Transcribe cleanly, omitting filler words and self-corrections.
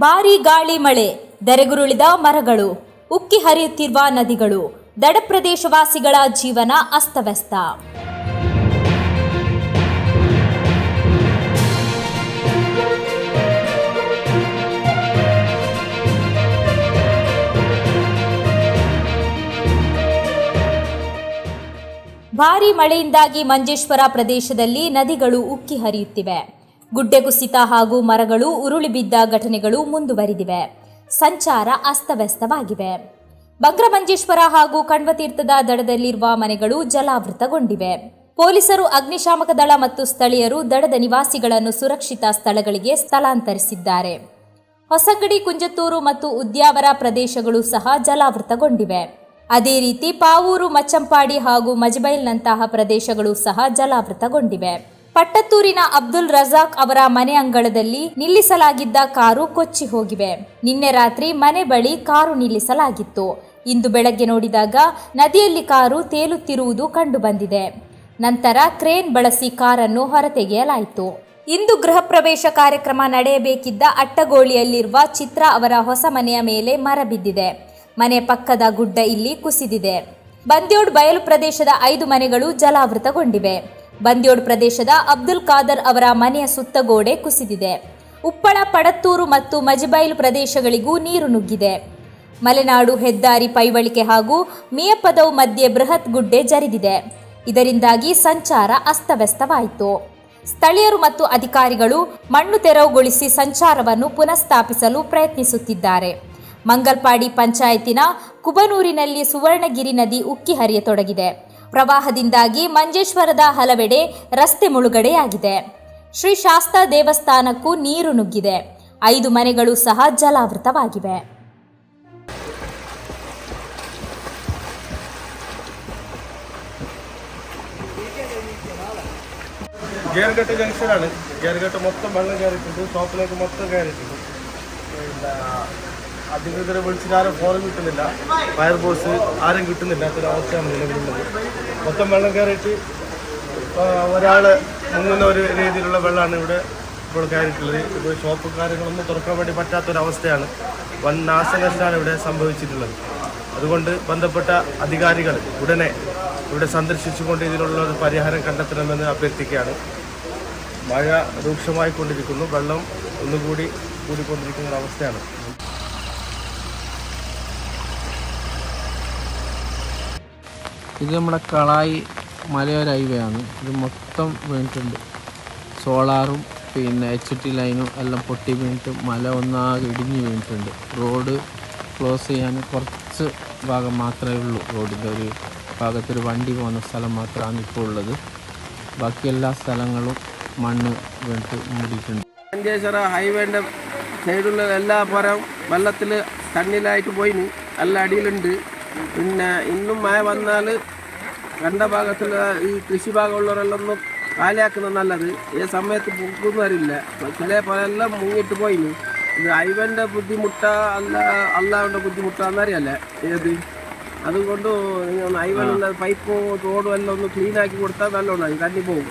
ಭಾರೀ ಗಾಳಿ ಮಳೆ, ಧರೆಗುರುಳಿದ ಮರಗಳು, ಉಕ್ಕಿ ಹರಿಯುತ್ತಿರುವ ನದಿಗಳು, ದಡ ಪ್ರದೇಶವಾಸಿಗಳ ಜೀವನ ಅಸ್ತವ್ಯಸ್ತ. ಭಾರೀ ಮಳೆಯಿಂದಾಗಿ ಮಂಜೇಶ್ವರ ಪ್ರದೇಶದಲ್ಲಿ ನದಿಗಳು ಉಕ್ಕಿ ಹರಿಯುತ್ತಿವೆ. ಗುಡ್ಡೆ ಕುಸಿತ ಹಾಗೂ ಮರಗಳು ಉರುಳಿ ಬಿದ್ದ ಘಟನೆಗಳು ಮುಂದುವರಿದಿವೆ. ಸಂಚಾರ ಅಸ್ತವ್ಯಸ್ತವಾಗಿವೆ. ಬಂಗ್ರಮಂಜೇಶ್ವರ ಹಾಗೂ ಕಣ್ವತೀರ್ಥದ ದಡದಲ್ಲಿರುವ ಮನೆಗಳು ಜಲಾವೃತಗೊಂಡಿವೆ. ಪೊಲೀಸರು, ಅಗ್ನಿಶಾಮಕ ದಳ ಮತ್ತು ಸ್ಥಳೀಯರು ದಡದ ನಿವಾಸಿಗಳನ್ನು ಸುರಕ್ಷಿತ ಸ್ಥಳಗಳಿಗೆ ಸ್ಥಳಾಂತರಿಸಿದ್ದಾರೆ. ಹೊಸಗಡಿ, ಕುಂಜತ್ತೂರು ಮತ್ತು ಉದ್ಯಾವರ ಪ್ರದೇಶಗಳು ಸಹ ಜಲಾವೃತಗೊಂಡಿವೆ. ಅದೇ ರೀತಿ ಪಾವೂರು, ಮಚ್ಚಂಪಾಡಿ ಹಾಗೂ ಮಜಬೈಲ್ನಂತಹ ಪ್ರದೇಶಗಳು ಸಹ ಜಲಾವೃತಗೊಂಡಿವೆ. ಪಟ್ಟತ್ತೂರಿನ ಅಬ್ದುಲ್ ರಜಾಕ್ ಅವರ ಮನೆ ಅಂಗಳದಲ್ಲಿ ನಿಲ್ಲಿಸಲಾಗಿದ್ದ ಕಾರು ಕೊಚ್ಚಿ ಹೋಗಿವೆ. ನಿನ್ನೆ ರಾತ್ರಿ ಮನೆ ಬಳಿ ಕಾರು ನಿಲ್ಲಿಸಲಾಗಿತ್ತು. ಇಂದು ಬೆಳಗ್ಗೆ ನೋಡಿದಾಗ ನದಿಯಲ್ಲಿ ಕಾರು ತೇಲುತ್ತಿರುವುದು ಕಂಡು ಬಂದಿದೆ. ನಂತರ ಕ್ರೇನ್ ಬಳಸಿ ಕಾರನ್ನು ಹೊರತೆಗೆಯಲಾಯಿತು. ಇಂದು ಗೃಹ ಪ್ರವೇಶ ಕಾರ್ಯಕ್ರಮ ನಡೆಯಬೇಕಿದ್ದ ಅಟ್ಟಗೋಳಿಯಲ್ಲಿರುವ ಚಿತ್ರ ಅವರ ಹೊಸ ಮನೆಯ ಮೇಲೆ ಮರ ಬಿದ್ದಿದೆ. ಮನೆ ಪಕ್ಕದ ಗುಡ್ಡ ಇಲ್ಲಿ ಕುಸಿದಿದೆ. ಬಂದ್ಯೋಡ್ ಬಯಲು ಪ್ರದೇಶದ 5 ಮನೆಗಳು ಜಲಾವೃತಗೊಂಡಿವೆ. ಬಂದ್ಯೋಡ್ ಪ್ರದೇಶದ ಅಬ್ದುಲ್ ಖಾದರ್ ಅವರ ಮನೆಯ ಸುತ್ತ ಗೋಡೆ ಕುಸಿದಿದೆ. ಉಪ್ಪಳ, ಪಡತ್ತೂರು ಮತ್ತು ಮಜಬೈಲು ಪ್ರದೇಶಗಳಿಗೂ ನೀರು ನುಗ್ಗಿದೆ. ಮಲೆನಾಡು ಹೆದ್ದಾರಿ ಪೈವಳಿಕೆ ಹಾಗೂ ಮಿಯಪದವ್ ಮಧ್ಯೆ ಬೃಹತ್ ಗುಡ್ಡೆ ಜರಿದಿದೆ. ಇದರಿಂದಾಗಿ ಸಂಚಾರ ಅಸ್ತವ್ಯಸ್ತವಾಯಿತು. ಸ್ಥಳೀಯರು ಮತ್ತು ಅಧಿಕಾರಿಗಳು ಮಣ್ಣು ತೆರವುಗೊಳಿಸಿ ಸಂಚಾರವನ್ನು ಪುನಃಸ್ಥಾಪಿಸಲು ಪ್ರಯತ್ನಿಸುತ್ತಿದ್ದಾರೆ. ಮಂಗಲ್ಪಾಡಿ ಪಂಚಾಯತಿನ ಕುಬನೂರಿನಲ್ಲಿ ಸುವರ್ಣಗಿರಿ ನದಿ ಉಕ್ಕಿ ಹರಿಯತೊಡಗಿದೆ. ಪ್ರವಾಹದಿಂದಾಗಿ ಮಂಜೇಶ್ವರದ ಹಲವೆಡೆ ರಸ್ತೆ ಮುಳುಗಡೆಯಾಗಿದೆ. ಶ್ರೀ ಶಾಸ್ತಾ ದೇವಸ್ಥಾನಕ್ಕೂ ನೀರು ನುಗ್ಗಿದೆ. 5 ಮನೆಗಳು ಸಹ ಜಲಾವೃತವಾಗಿವೆ. ഗേർഘട്ട് ജംഗ്ഷനാണ്. ഗേർഘട്ട് മൊത്തം വെള്ളം കയറിയിട്ടുണ്ട്. ഷോപ്പിലേക്ക് മൊത്തം കയറിയിട്ടുണ്ട്. അധികൃതരെ വിളിച്ചിട്ട് ആരും ഫോൺ കിട്ടുന്നില്ല. ഫയർഫോഴ്സ് ആരും കിട്ടുന്നില്ല. അതൊരവസ്ഥയാണ് നിലവിലുള്ളത്. മൊത്തം വെള്ളം കയറിയിട്ട് ഒരാൾ മുങ്ങുന്ന ഒരു രീതിയിലുള്ള വെള്ളമാണ് ഇവിടെ ഇപ്പോൾ കയറിയിട്ടുള്ളത്. ഇപ്പോൾ ഷോപ്പ് കാര്യങ്ങളൊന്നും തുറക്കാൻ വേണ്ടി പറ്റാത്തൊരവസ്ഥയാണ്. വൻ നാശനഷ്ടമാണ് ഇവിടെ സംഭവിച്ചിട്ടുള്ളത്. അതുകൊണ്ട് ബന്ധപ്പെട്ട അധികാരികൾ ഉടനെ ഇവിടെ സന്ദർശിച്ചുകൊണ്ട് ഇതിനുള്ള ഒരു പരിഹാരം കണ്ടെത്തണമെന്ന് അഭ്യർത്ഥിക്കുകയാണ്. മഴ രൂക്ഷമായിക്കൊണ്ടിരിക്കുന്നു. വെള്ളം ഒന്നുകൂടി കൂടിക്കൊണ്ടിരിക്കുന്ന ഒരവസ്ഥയാണ്. ഇത് നമ്മുടെ കളായി മലയോര ഹൈവേ ആണ്. ഇത് മൊത്തം വീണിട്ടുണ്ട്. സോളാറും പിന്നെ HT ലൈനും എല്ലാം പൊട്ടി വീണിട്ട് മല ഒന്നാകെ ഇടിഞ്ഞ് വീണിട്ടുണ്ട്. റോഡ് ക്ലോസ് ചെയ്യാൻ കുറച്ച് ഭാഗം മാത്രമേ ഉള്ളൂ. റോഡിൻ്റെ ഒരു ഭാഗത്തൊരു വണ്ടി പോകുന്ന സ്ഥലം മാത്രമാണ് ഇപ്പോൾ ഉള്ളത്. ബാക്കി എല്ലാ സ്ഥലങ്ങളും മണ്ണ് വീണിട്ട് മൂടിയിട്ടുണ്ട്. മഞ്ചേശ്വര ഹൈവേൻ്റെ സൈഡിലുള്ള എല്ലാ പുറം വെള്ളത്തിൽ കണ്ണിലായിട്ട് പോയിന്, എല്ലാ അടിയിലുണ്ട്. പിന്നെ ഇന്നും മഴ വന്നാൽ കണ്ട ഭാഗത്തുള്ള ഈ കൃഷി ഭാഗമുള്ളവരെല്ലാം ഒന്ന് കാലിയാക്കുന്നത് നല്ലത്. ഈ സമയത്ത് പൊക്കൊന്നും അറിയില്ല. ചില എല്ലാം മുങ്ങിയിട്ട് പോയിന്. ഇത് ഹൈവേൻ്റെ ബുദ്ധിമുട്ടാ അല്ലാവിൻ്റെ ബുദ്ധിമുട്ടാണെന്നറിയല്ലേ ഏത്. അതുകൊണ്ട് ഹൈവേലുള്ള പൈപ്പും റോഡും എല്ലാം ഒന്ന് ക്ലീനാക്കി കൊടുത്താൽ നല്ലോണം കണ്ണി പോകും.